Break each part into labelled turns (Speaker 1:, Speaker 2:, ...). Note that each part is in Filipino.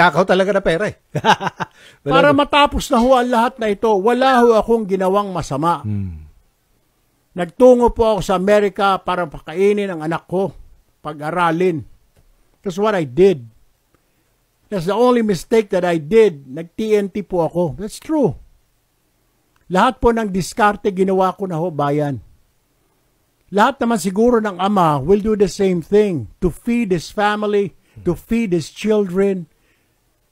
Speaker 1: Nagnakaw talaga na pera eh.
Speaker 2: Para matapos na ho ang lahat na ito, wala ho akong ginawang masama. Nagtungo po ako sa Amerika para pakainin ang anak ko, pag-aralin. That's what I did. That's the only mistake that I did. Nag-TNT po ako. That's true. Lahat po ng diskarte ginawa ko na ho, bayan. Lahat naman siguro ng ama will do the same thing to feed his family, to feed his children,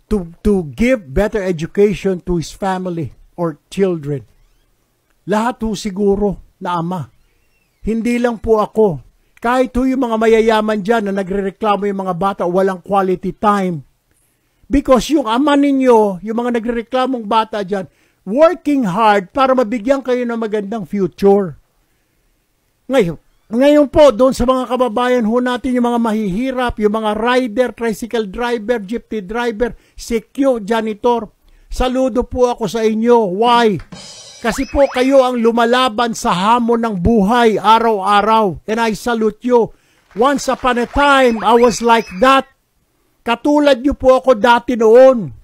Speaker 2: to give better education to his family or children. Lahat po siguro na ama. Hindi lang po ako. Kahit po yung mga mayayaman dyan na nagrereklamo yung mga bata walang quality time. Because yung ama ninyo, yung mga nagrereklamong bata dyan, working hard para mabigyan kayo ng magandang future. Ngayon po, doon sa mga kababayan ho natin, yung mga mahihirap, yung mga rider, tricycle driver, jeepney driver, CQ, janitor, saludo po ako sa inyo. Why? Kasi po kayo ang lumalaban sa hamon ng buhay araw-araw. And I salute you. Once upon a time, I was like that. Katulad nyo po ako dati noon.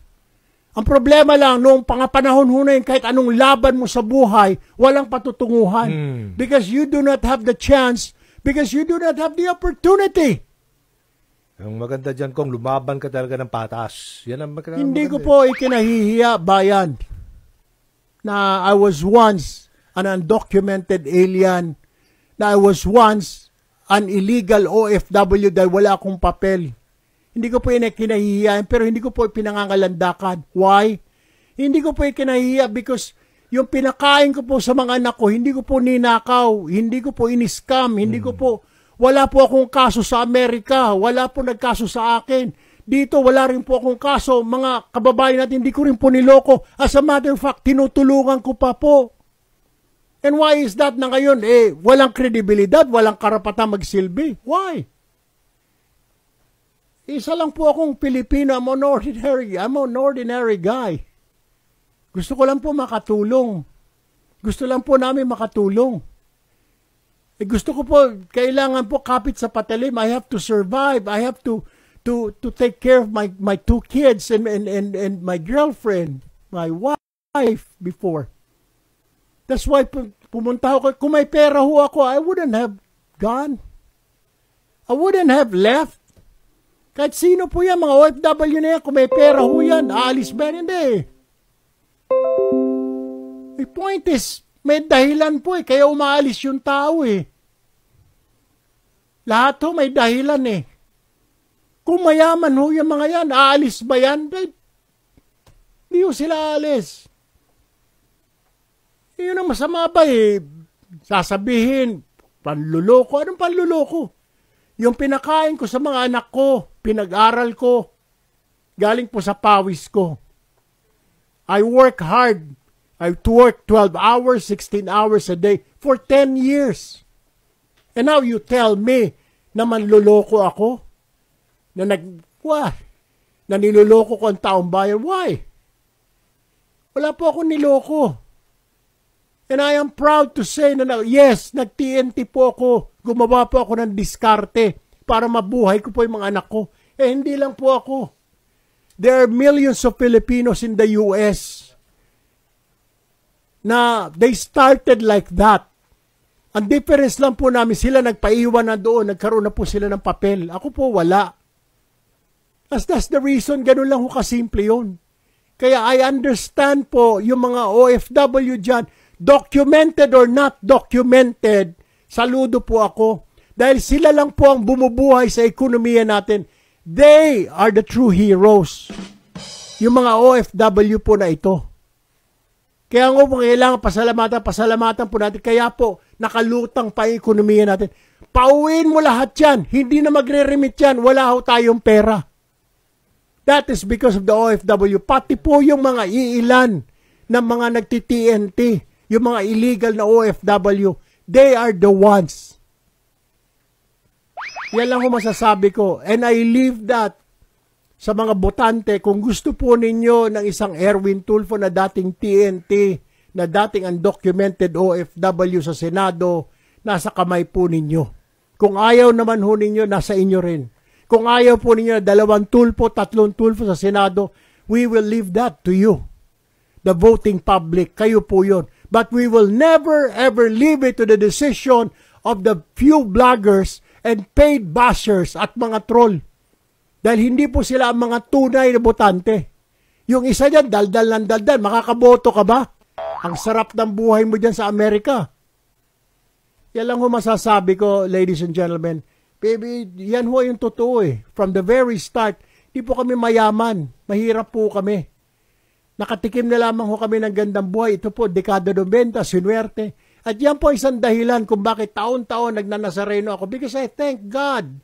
Speaker 2: Ang problema lang, noong pangapanahon ho na yun, kahit anong laban mo sa buhay, walang patutunguhan. Because you do not have the chance, because you do not have the opportunity.
Speaker 1: Ang maganda dyan kung lumaban ka talaga ng patas. Yan ang maganda.
Speaker 2: Hindi ko po ikinahihiya, bayan, na I was once an undocumented alien, na I was once an illegal OFW dahil wala akong papel. Hindi ko po kinahihiya, pero hindi ko po pinangangalandakan. Why? Hindi ko po kinahihiya because yung pinakain ko po sa mga anak ko, hindi ko po ninakaw, hindi ko po iniskam, hindi ko po, wala po akong kaso sa Amerika, wala po nagkaso sa akin. Dito, wala rin po akong kaso. Mga kababayan natin, hindi ko rin po niloko. As a matter of fact, tinutulungan ko pa po. And why is that na ngayon? Walang kredibilidad, walang karapatan magsilbi. Why? Isa lang po akong Pilipino. I'm an ordinary guy. Gusto ko lang po makatulong. Gusto lang po namin makatulong. Gusto ko po, kailangan po kapit sa patalim. I have to survive. I have to take care of my two kids and my girlfriend, my wife before. That's why pumunta ako. Kung may pera ho ako, I wouldn't have gone. I wouldn't have left. Kahit sino po yan, mga OFW na yan, kung may pera ho yan, aalis ba yan? Hindi. The point is, may dahilan po kaya umaalis yung tao Lahat ho may dahilan Kung mayaman ho yung mga yan, aalis ba yan? Hindi ho sila aalis. Yun ang masama ba Sasabihin, panluloko. Anong panluloko? Yung pinakain ko sa mga anak ko, pinag-aral ko, galing po sa pawis ko. I work hard. I work 12 hours, 16 hours a day for 10 years. And now you tell me na manluloko ako? Na niloloko ko ang taong bayan? Why? Wala po akong niloko. And I am proud to say na yes, nag-TNT po ako. Gumawa po ako ng diskarte para mabuhay ko po yung mga anak ko. Hindi lang po ako. There are millions of Filipinos in the US na they started like that. Ang difference lang po namin, sila nagpaiwan na doon, nagkaroon na po sila ng papel. Ako po wala. That's the reason, ganun lang ho kasimple yun. Kaya I understand po yung mga OFW dyan, documented or not documented, saludo po ako. Dahil sila lang po ang bumubuhay sa ekonomiya natin. They are the true heroes. Yung mga OFW po na ito. Kaya nga po kailangan pasalamatan po natin. Kaya po, nakalutang pa yung ekonomiya natin. Pauwiin mo lahat yan. Hindi na magre-remit yan. Wala ho tayong pera. That is because of the OFW. Pati po yung mga iilan na mga nagti-TNT, yung mga illegal na OFW, they are the ones. Yan lang ko masasabi ko. And I leave that sa mga botante. Kung gusto po ninyo ng isang Erwin Tulfo na dating TNT, na dating undocumented OFW sa Senado, nasa kamay po ninyo. Kung ayaw naman ho ninyo, nasa inyo rin. Kung ayaw po ninyo 2 tulpo, 3 tulpo sa Senado, we will leave that to you. The voting public, kayo po yun. But we will never ever leave it to the decision of the few bloggers and paid bashers at mga troll. Dahil hindi po sila ang mga tunay na botante. Yung isa dyan, daldal ng daldal, makakaboto ka ba? Ang sarap ng buhay mo dyan sa Amerika. Yan lang ho masasabi ko, ladies and gentlemen. Baby, yan ho yung totoo eh. From the very start, di po kami mayaman. Mahirap po kami. Nakatikim na lamang ho kami ng gandang buhay. Ito po, dekada 90, sinuwerte. At yan po isang dahilan kung bakit taon-taon nagnanasareno ako. Because I thank God.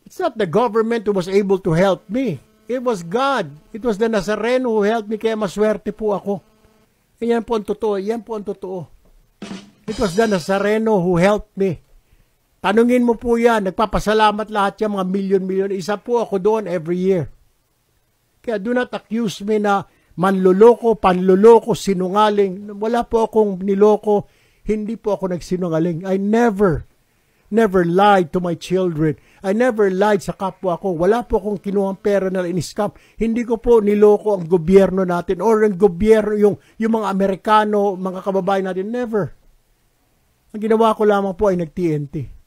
Speaker 2: It's not the government who was able to help me. It was God. It was the Nazareno who helped me. Kaya maswerte po ako. E yan po ang totoo. Yan po ang totoo. It was the Nazareno who helped me. Tanungin mo po yan. Nagpapasalamat lahat yan, mga milyon-milyon. Isa po ako doon every year. Kaya do not accuse me na manluloko, panluloko, sinungaling. Wala po akong niloko. Hindi po ako nagsinungaling. I never lied to my children. I never lied sa kapwa ko. Wala po akong kinuhang pera na in-scam. Hindi ko po niloko ang gobyerno natin or ang gobyerno, yung mga Amerikano, mga kababayan natin. Never. Ang ginawa ko lamang po ay nag-TNT.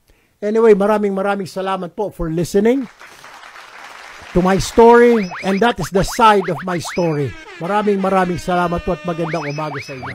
Speaker 2: Anyway, maraming salamat po for listening to my story, and that is the side of my story. Maraming salamat po at magandang umaga sa inyo.